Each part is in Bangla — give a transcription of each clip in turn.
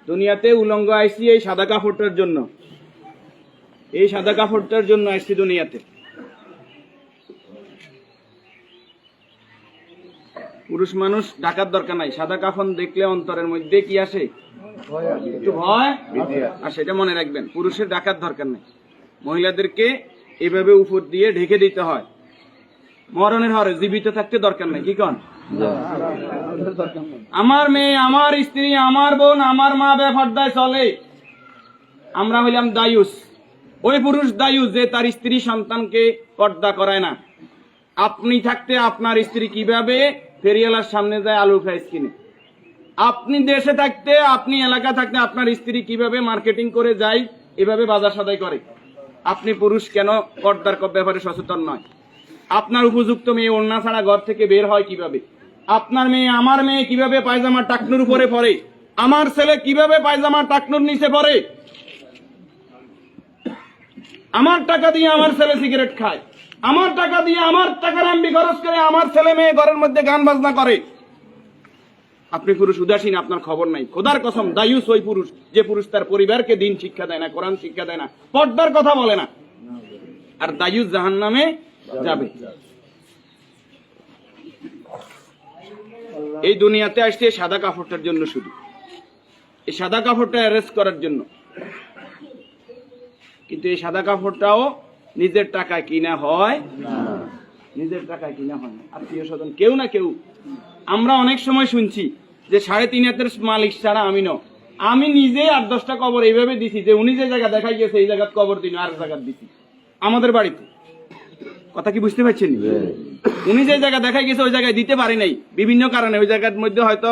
দুনিয়াতে উলঙ্গ আইসি এই সাদা কাপড়টার জন্য, এই সাদা কাপড়টার জন্য আইসি দুনিয়াতে। পুরুষ মানুষ ঢাকার দরকার নাই, সাদা কাফন দেখলে অন্তরের মধ্যে কি আসে? একটু ভয় আসে, এটা মনে রাখবেন। পুরুষের ঢাকার দরকার নাই, মহিলাদেরকে এভাবে উপর দিয়ে ঢেকে দিতে হয়। মরণের হরে জীবিত থাকতে দরকার নাই, কি কন? আমার মেয়ে, আমার স্ত্রী, আমার বোন, আমার মা বেপরদায় চলে, আমরা হইলাম দায়ুস। ওই পুরুষ দায়ুস যে তার স্ত্রী সন্তানকে পর্দা করায় না। আপনি থাকতে আপনার স্ত্রী কিভাবে ফেরিওয়ালার সামনে যায় আলু ফ্রাইস কিনে? আপনি দেশে থাকতে, আপনি এলাকা থাকতে আপনার স্ত্রী কিভাবে মার্কেটিং করে যায়, এভাবে বাজার সদাই করে? আপনি পুরুষ কেন পর্দার ব্যাপারে সচেতন নয়? আপনার উপযুক্ত মেয়ে ওড়না ছাড়া ঘর থেকে বের হয় কিভাবে? আপনার মেয়ে, আমার মেয়ে কিভাবে পায়জামা টাকনুর উপরে পরে? আমার ছেলে কিভাবে পায়জামা টাকনুর নিচে পরে? আমার টাকা দিয়ে আমার ছেলে সিগারেট খায়, আমার টাকা দিয়ে, আমার টাকার এমবি খরচ করে আমার ছেলে মেয়ে ঘরের মধ্যে গান বাজনা করে। আপনি পুরুষ উদাসীন, আপনার খবর নাই। খোদার কসম, দায়ুস ওই পুরুষ যে পুরুষ তার পরিবারকে দিন শিক্ষা দেয় না, কোরআন শিক্ষা দেয় না, পর্দার কথা বলে না। আর দায়ুস জাহান্নামে যাবে। এই দুনিয়াতে আসছে সাদা কাপড়টার জন্য, শুধু এই সাদা কাপড়টা অ্যারেস্ট করার জন্য। কিন্তু এই সাদা কাপড়টাও নিজের টাকায় কিনা হয়, নিজের টাকায় কিনা হয় না, আত্মীয় স্বজন কেউ না কেউ। আমরা অনেক সময় শুনছি যে 3.5 হাতের মালিক ছাড়া আমি ন, আমি নিজে 8-10টা কবর এইভাবে দিছি যে উনি যে জায়গা দেখাই গেছে এই জায়গায় কবর দিন আর জায়গা দিছি আমাদের বাড়িতে। কথা কি বুঝতে পারছেন? উনি যে জায়গা দেখাই গেছে ওই জায়গায় দিতে পারি নাই বিভিন্ন কারণে। ওই জায়গার মধ্যে হয়তো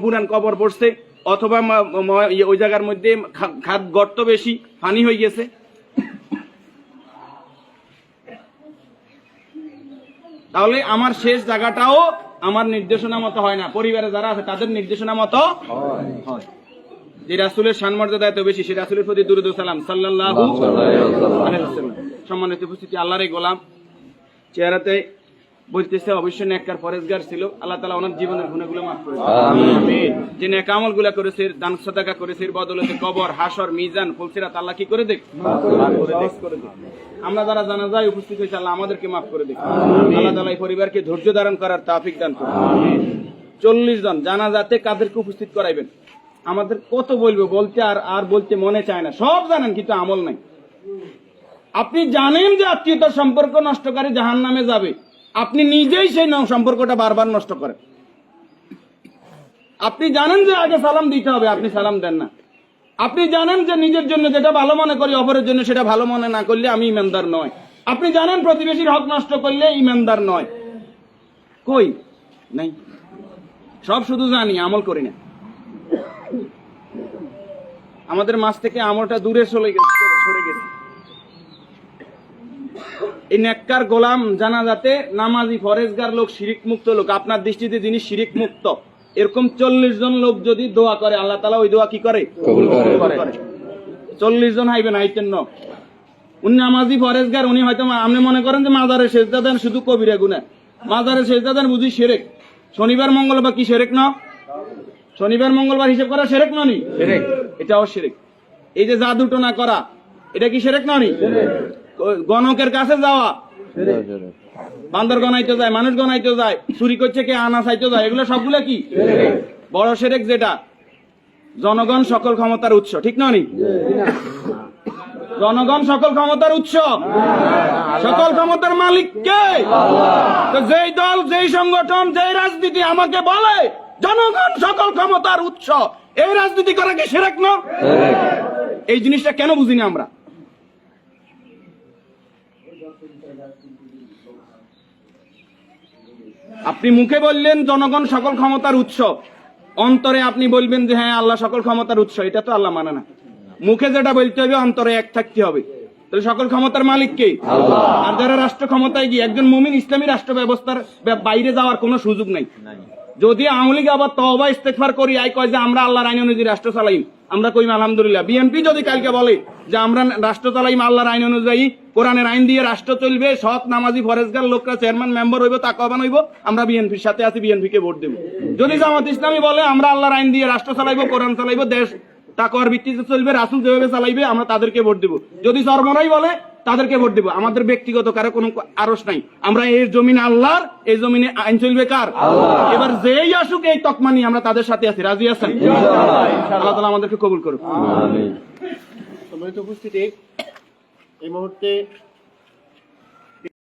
পুরান কবর পড়ছে, অথবা ওই জায়গার মধ্যে খাদ গর্ত বেশি, পানি হয়ে গেছে। তাহলে আমার শেষ জায়গাটাও আমার নির্দেশনা মতো হয় না, পরিবারে যারা আছে তাদের নির্দেশনা মতো হয়। যে রাসূলের শানমর্যাদা এত বেশি, সে রাসূলের প্রতি দুরূদ ও সালাম সাল্লাল্লাহু আলাইহি ওয়াসাল্লাম। সম্মানিত উপস্থিতি, আল্লাহর এই গোলাম চেহারাতে বলতেছে অবশ্যই নেককার পরেজগার ছিল। আল্লাহ তাআলা ওনার জীবনের গুনাহগুলো মাফ করে দেন, আমিন। যে নেক আমলগুলো করেছে, দান সাদাকা করেছে, এর বদৌলতে কবর, হাসর, মিজান, ফুলসিরাত আল্লাহ কি করে দেখ, মাফ করে দেখ। আমরা যারা জানাজায় উপস্থিত হয়েছে আল্লাহ আমাদেরকে মাফ করে দেখ। আল্লাহ তাআলা এই পরিবারকে ধৈর্য ধারণ করার তৌফিক দান করুন, আমিন। 40 জন জানাজাতে কাদেরকে উপস্থিত করাইবেন? আমাদের কত বলবো, বলতে আর বলতে মনে চায় না। সব জানেন কিন্তু আমল নাই। আপনি জানেন যে আত্মীয়তার সম্পর্ক নষ্টকারী জাহান্নামে যাবে, আপনি নিজেই সেই সম্পর্কটা বারবার নষ্ট করেন। আপনি জানেন যে আগে সালাম দিতে হবে, আপনি সালাম দেন না। আপনি জানেন যে নিজের জন্য যেটা ভালো মনে করি অপরের জন্য সেটা ভালো মনে না করলে আমি ইমানদার নয়। আপনি জানেন প্রতিবেশীর হক নষ্ট করলে ইমানদার নয়। কই নাই, সব শুধু জানি, আমল করি না। আমাদের মাঝ থেকে আমলটা দূরে সরে গেছে। এই নেককার গোলাম জানাজাতে নামাজি ফরেজগার লোক, শিরিক মুক্ত লোক, আপনার দৃষ্টিতে যিনি শিরিক মুক্ত, এরকম 40 জন লোক যদি দোয়া করে আল্লাহ তাআলা ওই দোয়া কি করে? কবুল করে। 40 জন হাইবেন আইতেন না, উনি নামাজি ফরেজগার, উনি হয়তো আপনি মনে করেন যে মাজারে সেজদা দেন শুধু কবিরা গুনাহ, মাজারে সেজদা দেন বুঝি শিরক। শনিবার মঙ্গলবার কি শিরক না? শনিবার মঙ্গলবার হিসাব করা শিরক না নি? শিরক, এটাও শিরক। এই যে জাদু টোনা করা, এটা কি শিরক না নি? গণকের কাছে যাওয়া, বান্দর গনাইতে যায়, মানুষ গনাইতে যায়, চুরি করছে কে, আনা চাইতে যায়, এগুলো সবগুলো কি বড় শিরক? যেটা জনগণ সকল ক্ষমতার উৎস, ঠিক না নি? জনগণ সকল ক্ষমতার উৎস, সকল ক্ষমতার মালিক কে? তো যেই দল, যেই সংগঠন, যেই রাজনীতি আমাকে বলে জনগণ সকল ক্ষমতার উৎস, এই রাজনীতি করা কি শিরক না? এই জিনিসটা কেন বুঝি না আমরা? আপনি মুখে বললেন জনগণ সকল ক্ষমতার উৎস, অন্তরে আপনি বলবেন যে হ্যাঁ আল্লাহ সকল ক্ষমতার উৎস, এটা তো আল্লাহ মানে না। মুখে যেটা বলতে হবে অন্তরে এক থাকতে হবে। তাহলে সকল ক্ষমতার মালিক কে? আল্লাহ। আর যারা রাষ্ট্র ক্ষমতায় গিয়ে, একজন মুমিন ইসলামী রাষ্ট্র ব্যবস্থার বাইরে যাওয়ার কোনো সুযোগ নাই। যদি আওয়ামী লীগ আবার তওবা ইস্তেগফার করি আই কয় যে আমরা আল্লাহর আইন অনুযায়ী রাষ্ট্র চালাইম, আমরা কইম আলহামদুলিল্লাহ। বিএনপি যদি কালকে বলে যে আমরা রাষ্ট্র চালাইম আল্লাহর আইন অনুযায়ী, কোরআনের আইন দিয়ে রাষ্ট্র চলবে, সৎ নামাজি ফরেজগার লোকরা চেয়ারম্যান মেম্বার হইব, তাকওয়াবান হইব, আমরা বিএনপির সাথে আছি, বিএনপি কে ভোট দেব। যদি জামাত ইসলামী বলে আমরা আল্লাহর আইন দিয়ে রাষ্ট্র চালাইবো, কোরআন চালাইবো, দেশ তাকওয়ার ভিত্তিতে চলবে, রাসূল যেভাবে চালাইবে আমরা তাদেরকে ভোট দিব। যদি চরমরাই বলে তাদেরকে ভোট দিব। আমাদের ব্যক্তিগত কারো কোনো আরস নাই। আমরা এই জমিন আল্লাহর, এই জমিনে আইন চলবে কার? এবার যেই আসুক এই তকমা নিয়ে আমরা তাদের সাথে আছি। রাজি আছেন? আল্লাহ তাআলা আমাদেরকে কবুল করুক। সম্মানিত উপস্থিতি, এই মুহূর্তে